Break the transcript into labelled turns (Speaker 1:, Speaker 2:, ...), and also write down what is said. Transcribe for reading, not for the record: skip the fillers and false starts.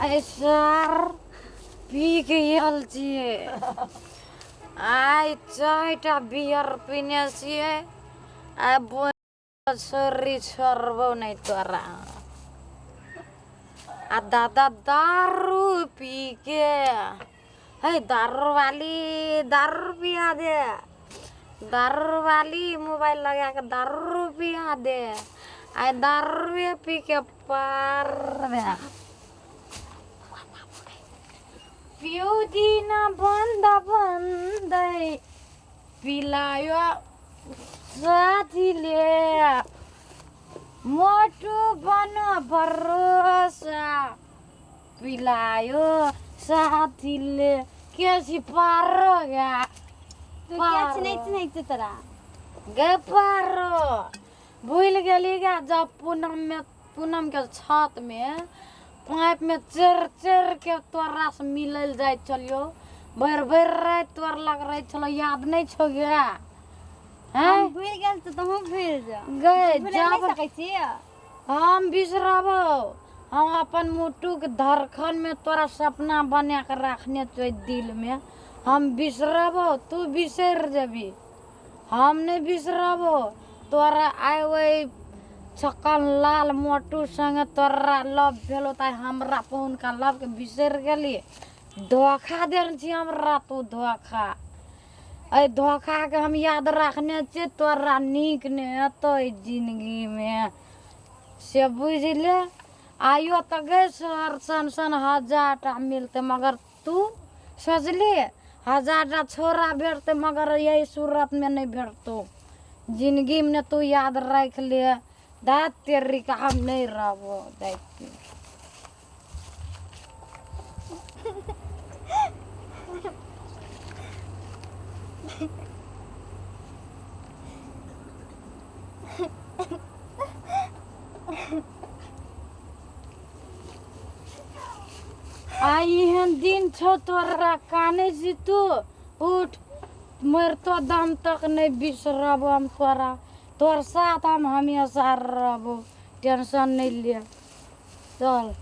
Speaker 1: sir P के oil छियै आइ चारिटा बियर पीने छियै आ छोरी छोड़बो नहीं तोरा आ दादा दारू पी के है दारू पिया दे दारू वाली मोबाइल लगा के दारू पिया दे आ दारू पी के पार दे प्यूदी ना बंद पिलायो साथीले मोटू बनो भरोसा पिलायो साथीले कैसी पारो गया
Speaker 2: तू क्या नहीं तेरा
Speaker 1: गे पारो भूल गली गा जब पूनम के छत में पाइप में चेर के तोरा से मिलल जाए चलियो भर रात तोर लग रही चलो याद नहीं छो गया हैं
Speaker 2: भूल गेल तो तुम भूल जा
Speaker 1: गए
Speaker 2: जब
Speaker 1: जब हम बिसरबो हम अपन मुट्ठू के धड़कन में तोरा सपना बना के रखने तो दिल में हम बिसरबो तू बिसर जबी हम नहीं बिसरबो तोरा आए वही छक्कन लाल मोटू संग तोरा लव भेलो ताई हमरा फोन का लव के बिसर गेली धोखा देन छी हमरा तू धोखा ए धोखा के हम याद रखने छी तोरा नीक ने हेतो जिंदगी में से बुझ ले आयो त गए सन 1000 मिलते मगर तू सोचली 1000 छोरा भेटते मगर यही सूरत में नहीं भेटतो जिंदगी में तू याद रख ले दात तेरी का हम नहीं रहबो दायित्व आई हन दिन छो तोरा काने जी तू उठ मर तो दम तक नहीं बिसरब हम तोर साथ हम हमेशा रहबो टेंशन नहीं ले चल